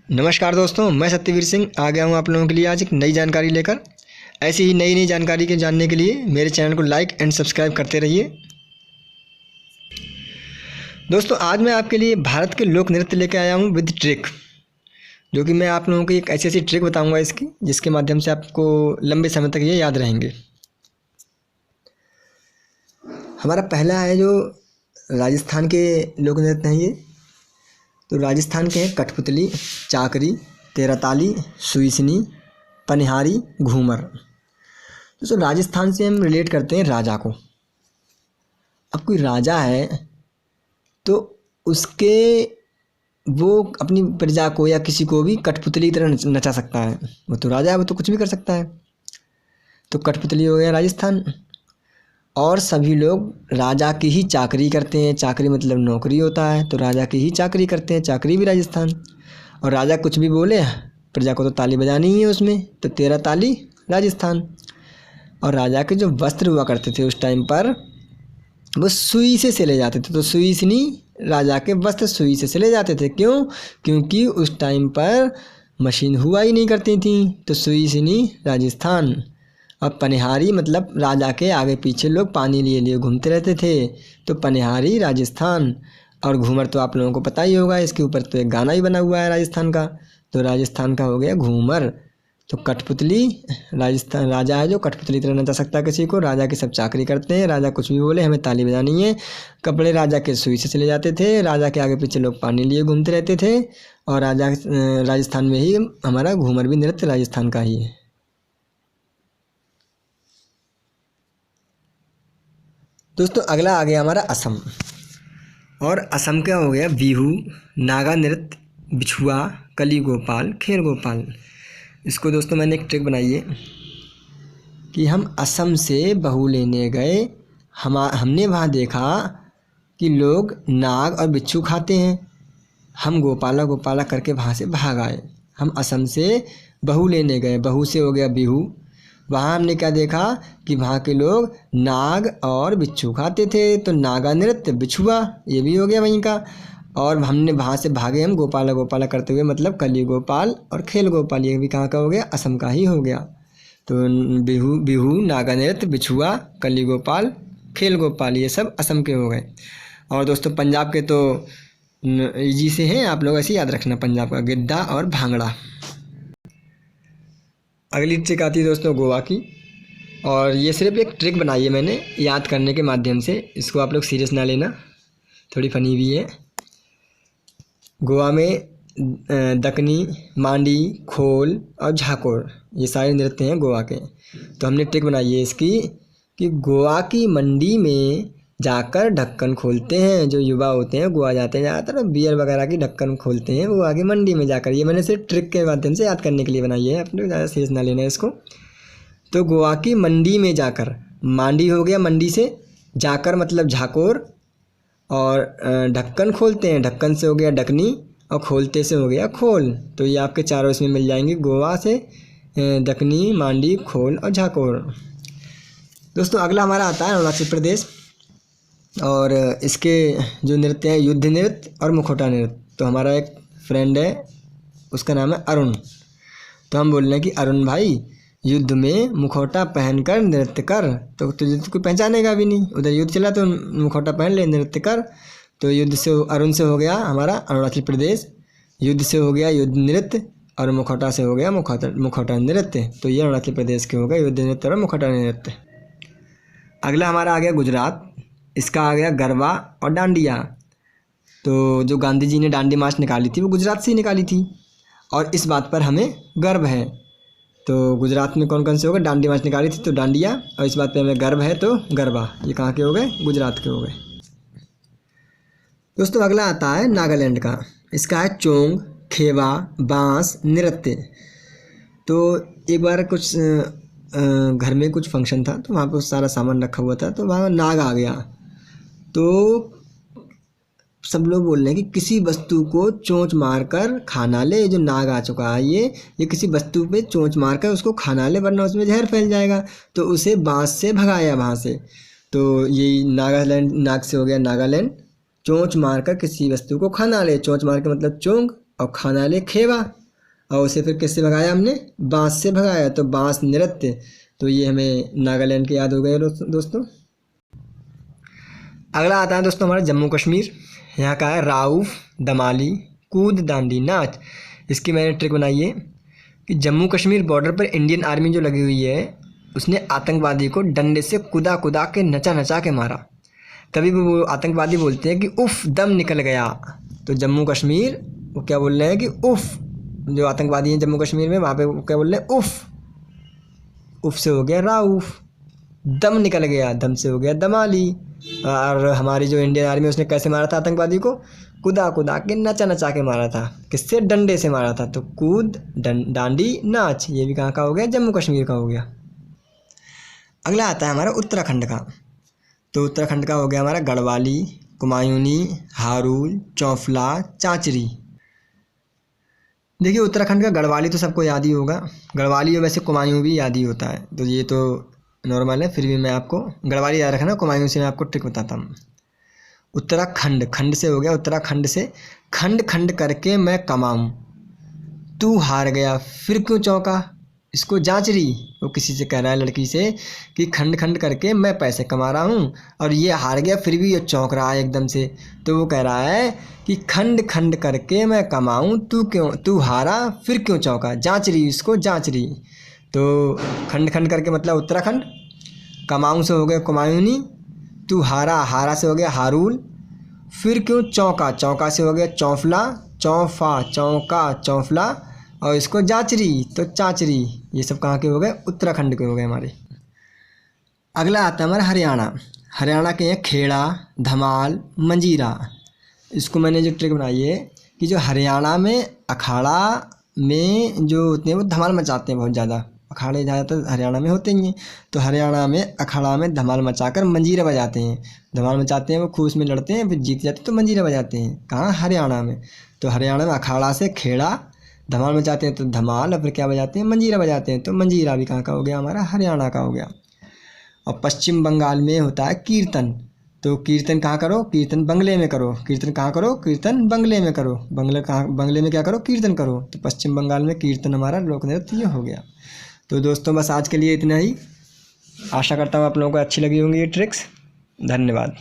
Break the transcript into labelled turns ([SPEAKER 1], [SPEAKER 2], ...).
[SPEAKER 1] नमस्कार दोस्तों, मैं सत्यवीर सिंह आ गया हूँ आप लोगों के लिए आज एक नई जानकारी लेकर। ऐसी ही नई नई जानकारी के जानने के लिए मेरे चैनल को लाइक एंड सब्सक्राइब करते रहिए। दोस्तों, आज मैं आपके लिए भारत के लोक नृत्य लेकर आया हूँ विद ट्रिक, जो कि मैं आप लोगों को एक ऐसी ऐसी ट्रिक बताऊँगा इसकी, जिसके माध्यम से आपको लंबे समय तक ये याद रहेंगे। हमारा पहला है जो राजस्थान के लोक नृत्य हैं ये। तो राजस्थान के हैं कठपुतली, चाकरी, तेरताली, सुईसनी, पनिहारी, घूमर। तो राजस्थान से हम रिलेट करते हैं राजा को। अब कोई राजा है तो उसके वो अपनी प्रजा को या किसी को भी कठपुतली की तरह नचा सकता है। वो तो राजा है, वो तो कुछ भी कर सकता है। तो कठपुतली हो गया राजस्थान। और सभी लोग राजा की ही चाकरी करते हैं। चाकरी मतलब नौकरी होता है, तो राजा की ही चाकरी करते हैं, चाकरी भी राजस्थान। और राजा कुछ भी बोले, प्रजा को तो ताली बजानी ही है उसमें, तो तेरताली राजस्थान। और राजा के जो वस्त्र हुआ करते थे उस टाइम पर, वो सुई से सिले जाते थे। तो सुईसनी, राजा के वस्त्र सुई से सिले जाते थे। क्यों? क्योंकि उस टाइम पर मशीन हुआ ही नहीं करती थी। तो सुईसनी राजस्थान। अब पनिहारी मतलब राजा के आगे पीछे लोग पानी लिए लिए घूमते रहते थे, तो पनिहारी राजस्थान। और घूमर तो आप लोगों को पता ही होगा, इसके ऊपर तो एक गाना ही बना हुआ है राजस्थान का। तो राजस्थान का हो गया घूमर। तो कठपुतली, राजस्थान राजा है जो कठपुतली तरह नचा सकता है किसी को। राजा की सब चाकरी करते हैं, राजा कुछ भी बोले हमें ताली बजानी है। कपड़े राजा के सुई से चले जाते थे, राजा के आगे पीछे लोग पानी लिए घूमते रहते थे। और राजस्थान में ही हमारा घूमर भी नृत्य राजस्थान का ही है। दोस्तों, अगला आ गया हमारा असम। और असम का हो गया बिहू, नागा नृत्य, बिछुआ, कली गोपाल, खेर गोपाल। इसको दोस्तों मैंने एक ट्रिक बनाई है कि हम असम से बहू लेने गए, हमने वहाँ देखा कि लोग नाग और बिच्छू खाते हैं। हम गोपाला गोपाला करके वहाँ से भाग आए। हम असम से बहू लेने गए, बहू से हो गया बिहू। वहाँ हमने क्या देखा कि वहाँ के लोग नाग और बिच्छू खाते थे, तो नागा नृत्य, बिछुआ, ये भी हो गया वहीं का। और हमने वहाँ से भागे हम गोपाला गोपाला करते हुए, मतलब कली गोपाल और खेल गोपाल, ये भी कहाँ का हो गया? असम का ही हो गया। तो बिहू, नागा नृत्य, बिछुआ, कली गोपाल, खेल गोपाल, ये सब असम के हो गए। और दोस्तों पंजाब के तो इजी से हैं, आप लोग ऐसे याद रखना, पंजाब का गिद्धा और भांगड़ा। अगली ट्रिक आती है दोस्तों गोवा की। और ये सिर्फ एक ट्रिक बनाई है मैंने याद करने के माध्यम से, इसको आप लोग सीरियस ना लेना, थोड़ी फनी भी है। गोवा में दकनी, मांडी, खोल और झाकोर, ये सारे नृत्य हैं गोवा के। तो हमने ट्रिक बनाई है इसकी कि गोवा की मंडी में जाकर ढक्कन खोलते हैं। जो युवा होते हैं गोवा जाते हैं ज़्यादातर, बियर वगैरह की ढक्कन खोलते हैं वो आगे मंडी में जाकर। ये मैंने सिर्फ ट्रिक के माध्यम से याद करने के लिए बनाई है, अपने ज़्यादा सीरियस ना लेना है इसको। तो गोवा की मंडी में जाकर, मांडी हो गया मंडी से, जाकर मतलब झाकोर, और ढक्कन खोलते हैं, ढक्कन से हो गया ढकनी, और खोलते से हो गया खोल। तो ये आपके चारों इसमें मिल जाएंगे, गोवा से दकनी, मांडी, खोल और झाकोर। दोस्तों अगला हमारा आता है अरुणाचल प्रदेश। और इसके जो नृत्य हैं युद्ध नृत्य और मुखौटा नृत्य। तो हमारा एक फ्रेंड है, उसका नाम है अरुण। तो हम बोल रहे हैं कि अरुण भाई युद्ध में मुखौटा पहनकर नृत्य कर। तो तुझे तो कोई पहचानेगा भी नहीं, उधर युद्ध चला तो मुखौटा पहन ले, नृत्य कर। तो युद्ध से अरुण से हो गया हमारा अरुणाचल प्रदेश, युद्ध से हो गया युद्ध नृत्य, और मुखौटा से हो गया मुखौटा नृत्य। तो ये अरुणाचल प्रदेश के हो गए युद्ध नृत्य और मुखौटा नृत्य। अगला हमारा आ गया गुजरात। इसका आ गया गरबा और डांडिया। तो जो गांधी जी ने डांडी मार्च निकाली थी वो गुजरात से ही निकाली थी, और इस बात पर हमें गर्व है। तो गुजरात में कौन कौन से हो गए? डांडी मार्च निकाली थी तो डांडिया, और इस बात पे हमें गर्व है तो गरबा। ये कहाँ के हो गए? गुजरात के हो गए। दोस्तों अगला आता है नागालैंड का। इसका है चोंग, खेवा, बांस नृत्य। तो एक बार कुछ घर में कुछ फंक्शन था, तो वहाँ पर सारा सामान रखा हुआ था, तो वहाँ नाग आ गया। तो सब लोग बोल रहे हैं कि किसी वस्तु को चोंच मारकर खाना ले। जो नाग आ चुका है ये किसी वस्तु पे चोंच मारकर उसको खाना ले, वरना उसमें जहर फैल जाएगा। तो उसे बांस से भगाया वहाँ से। तो ये नागालैंड, नाग से हो गया नागालैंड। चोंच मारकर किसी वस्तु को खाना ले, चोंच मार के मतलब चोंग, और खाना ले खेवा, और उसे फिर किससे भगाया हमने? बांस से भगाया। तो बांस नृत्य, तो ये हमें नागालैंड के याद हो गए दोस्तों। अगला आता है दोस्तों हमारा जम्मू कश्मीर। यहाँ का है राउफ, दमाली, कूद, दांडी, नाच। इसकी मैंने ट्रिक बनाई है कि जम्मू कश्मीर बॉर्डर पर इंडियन आर्मी जो लगी हुई है उसने आतंकवादी को डंडे से कुदा कुदा के नचा नचा के मारा। तभी वो आतंकवादी बोलते हैं कि उफ़ दम निकल गया। तो जम्मू कश्मीर वो क्या बोल रहे हैं कि उफ़, जो आतंकवादी हैं जम्मू कश्मीर में वहाँ पे वो क्या बोल रहे हैं? उफ़। उफ़ से हो गया राउफ, दम निकल गया, दम से हो गया दमाली। और हमारी जो इंडियन आर्मी उसने कैसे मारा था आतंकवादी को? कुदा कुदा के नचा नचा के मारा था। किससे? डंडे से मारा था। तो कूद, डांडी, नाच, ये भी कहाँ का हो गया? जम्मू कश्मीर का हो गया। अगला आता है हमारा उत्तराखंड का। तो उत्तराखंड का हो गया हमारा गढ़वाली, कुमायूनी, हारूल, चौफला, चांचरी। देखिए उत्तराखंड का गढ़वाली तो सबको याद ही होगा, गढ़वाली और वैसे कुमायूं भी याद ही होता है, तो ये तो नॉर्मल है। फिर भी मैं आपको गढ़वाली याद रखना, कुमायूं से मैं आपको ट्रिक बताता हूँ। उत्तराखंड, खंड से हो गया उत्तराखंड से, खंड खंड करके मैं कमाऊँ, तू हार गया फिर क्यों चौंका। इसको जांच रही, वो किसी से कह रहा है लड़की से कि खंड खंड करके मैं पैसे कमा रहा हूँ और ये हार गया फिर भी ये चौंक रहा है एकदम से। तो वो कह रहा है कि खंड खंड करके मैं कमाऊँ, तू हारा फिर क्यों चौंका। जांच रही, इसको जांच रही। तो खंड खंड करके मतलब उत्तराखंड, कमाऊँ से हो गया कुमायूनी, तू हारा, हारा से हो गया हारूल, फिर क्यों चौंका, चौंका से हो गया चौफला, चौफा, चौंका, चौफला, और इसको जांचरी तो चाचरी। ये सब कहाँ के हो गए? उत्तराखंड के हो गए हमारे। अगला आता है हमारा हरियाणा। हरियाणा के हैं खेड़ा, धमाल, मंजीरा। इसको मैंने जो ट्रिक बनाई है कि जो हरियाणा में अखाड़ा में जो होते हैं वो धमाल मचाते हैं बहुत ज़्यादा, अखाड़े ज़्यादातर हरियाणा में होते ही हैं। तो हरियाणा में अखाड़ा में धमाल मचाकर मंजीरा बजाते हैं, धमाल मचाते हैं, वो खूब में लड़ते हैं, फिर जीत जाते हैं तो मंजीरा बजाते हैं। कहाँ? हरियाणा में। तो हरियाणा में अखाड़ा से खेड़ा धमाल मचाते हैं तो धमाल, और फिर क्या बजाते हैं? मंजीरा बजाते हैं। तो मंजीरा भी कहाँ का हो गया? हमारा हरियाणा का हो गया। और पश्चिम बंगाल में होता है कीर्तन। तो कीर्तन कहाँ करो? कीर्तन बंगले में करो। कीर्तन कहाँ करो? कीर्तन बंगले में करो। बंगले में क्या करो? कीर्तन करो। तो पश्चिम बंगाल में कीर्तन हमारा लोक नृत्य हो गया। तो दोस्तों बस आज के लिए इतना ही। आशा करता हूँ आप लोगों को अच्छी लगी होंगी ये ट्रिक्स। धन्यवाद।